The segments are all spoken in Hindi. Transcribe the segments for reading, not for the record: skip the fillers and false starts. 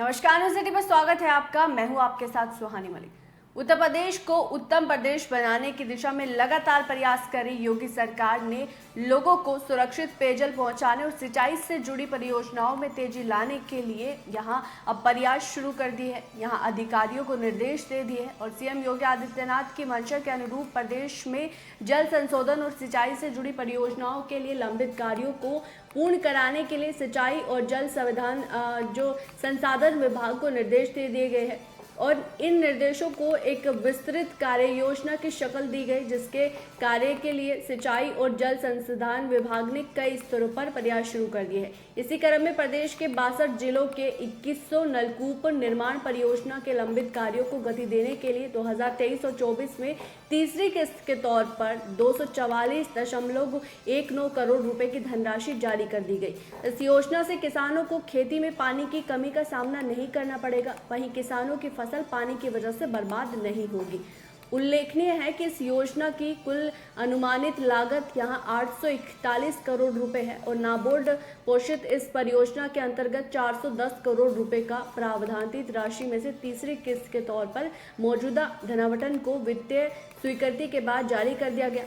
नमस्कार, न्यूज़ सिटी पर स्वागत है आपका। मैं हूं आपके साथ सुहानी मलिक। उत्तर प्रदेश को उत्तम प्रदेश बनाने की दिशा में लगातार प्रयास कर रही योगी सरकार ने लोगों को सुरक्षित पेयजल पहुंचाने और सिंचाई से जुड़ी परियोजनाओं में तेजी लाने के लिए यहां अब प्रयास शुरू कर दिए है। यहां अधिकारियों को निर्देश दे दिए हैं और सीएम योगी आदित्यनाथ की मंशा के अनुरूप प्रदेश में जल संशोधन और सिंचाई से जुड़ी परियोजनाओं के लिए लंबित कार्यों को पूर्ण कराने के लिए सिंचाई और जल संसाधन विभाग को निर्देश दे दिए गए हैं और इन निर्देशों को एक विस्तृत कार्य योजना की शक्ल दी गई, जिसके कार्य के लिए सिंचाई और जल संसाधन विभाग ने कई स्तरों पर प्रयास शुरू कर दिए हैं। इसी क्रम में प्रदेश के 62 जिलों के 2100 नलकूप निर्माण परियोजना के लंबित कार्यों को गति देने के लिए 2023 और 24 में तीसरी किस्त के तौर पर 244.19 करोड़ रुपए की धनराशि जारी कर दी गई। इस योजना से किसानों को खेती में पानी की कमी का सामना नहीं करना पड़ेगा, वहीं किसानों की फसल पानी की वजह से बर्बाद नहीं होगी। उल्लेखनीय है कि इस योजना की कुल अनुमानित लागत यहां 841 करोड़ रुपए है और नाबार्ड पोषित इस परियोजना के अंतर्गत 410 करोड़ रुपए का प्रावधानित राशि में से तीसरी किस्त के तौर पर मौजूदा धनावटन को वित्तीय स्वीकृति के बाद जारी कर दिया गया।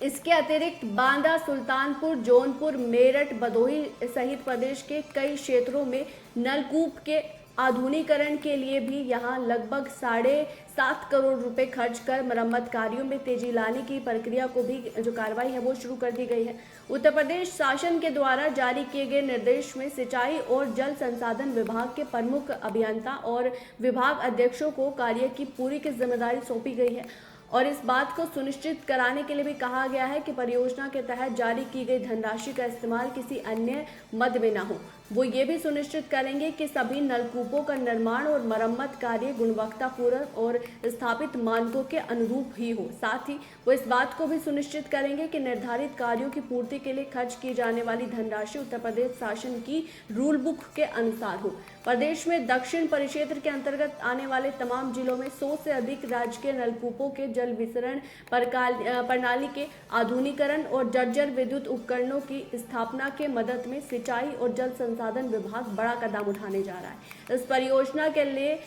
इसके अतिरिक्त बांदा, सुल्तानपुर, जौनपुर, मेरठ, भदोही सहित प्रदेश के कई क्षेत्रों में नलकूप के आधुनिकीकरण के लिए भी यहां लगभग 7.5 करोड़ रुपए खर्च कर मरम्मत कार्यों में तेजी लाने की प्रक्रिया को भी जो कार्रवाई है वो शुरू कर दी गई है। उत्तर प्रदेश शासन के द्वारा जारी किए गए निर्देश में सिंचाई और जल संसाधन विभाग के प्रमुख अभियंता और विभाग अध्यक्षों को कार्य की पूरी की जिम्मेदारी सौंपी गई है और इस बात को सुनिश्चित कराने के लिए भी कहा गया है कि परियोजना के तहत जारी की गई धनराशि का इस्तेमाल किसी अन्य मद में न हो। वो ये भी सुनिश्चित करेंगे कि सभी नलकूपों का निर्माण और मरम्मत कार्य गुणवत्तापूर्ण और स्थापित मानकों के अनुरूप ही हो। साथ ही वो इस बात को भी सुनिश्चित करेंगे कि निर्धारित कार्यों की पूर्ति के लिए खर्च की जाने वाली धनराशि उत्तर प्रदेश शासन की रूल बुक के अनुसार हो। प्रदेश में दक्षिण परिक्षेत्र के अंतर्गत आने वाले तमाम जिलों में 100 से अधिक राजकीय नलकूपों के जल वितरण प्रणाली के आधुनिकीकरण और जर्जर विद्युत उपकरणों की स्थापना के मदद में सिंचाई और जल संसाधन विभाग बड़ा कदम उठाने जा रहा है। इस परियोजना के लिए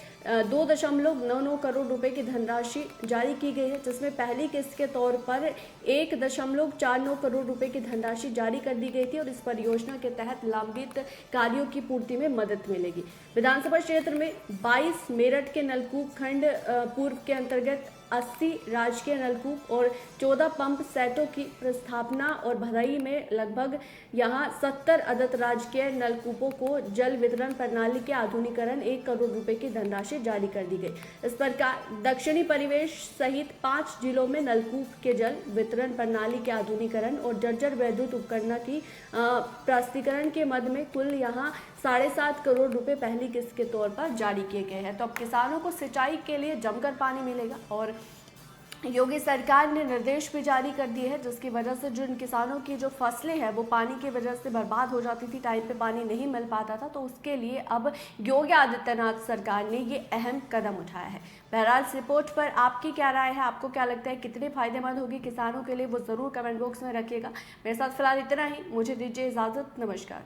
2.99 करोड़ रुपए की धनराशि जारी की गई है, जिसमें पहली किस्त के तौर पर 1.49 करोड़ रुपए की धनराशि जारी कर दी गई थी और इस परियोजना के तहत लंबित कार्यों की पूर्ति में मदद मिलेगी। विधानसभा क्षेत्र में 22 मेरठ के नलकूप खंड पूर्व के अंतर्गत 80 राजकीय नलकूप और 14 पंप सेटों की प्रस्थापना और भदई में लगभग यहां 70 अदद राजकीय नलकूपों को जल वितरण प्रणाली के आधुनिकीकरण 1 करोड़ रुपए की धनराशि जारी कर दी गई। इस प्रकार दक्षिणी परिवेश सहित 5 जिलों में नलकूप के जल वितरण प्रणाली के आधुनिकीकरण और जर्जर विद्युत उपकरण की प्रस्तुतिकरण के मद में कुल यहां 7.5 करोड़ रुपए पहली किस्त के तौर पर जारी किए गए हैं। तो अब किसानों को सिंचाई के लिए जमकर पानी मिलेगा और योगी सरकार ने निर्देश भी जारी कर दिए हैं, जिसकी वजह से जिन किसानों की जो फसलें हैं वो पानी की वजह से बर्बाद हो जाती थी, टाइम पे पानी नहीं मिल पाता था, तो उसके लिए अब योगी आदित्यनाथ सरकार ने ये अहम कदम उठाया है। बहरहाल इस रिपोर्ट पर आपकी क्या राय है, आपको क्या लगता है कितनी फायदेमंद होगी किसानों के लिए, वो ज़रूर कमेंट बॉक्स में रखिएगा। मेरे साथ फिलहाल इतना ही, मुझे दीजिए इजाज़त, नमस्कार।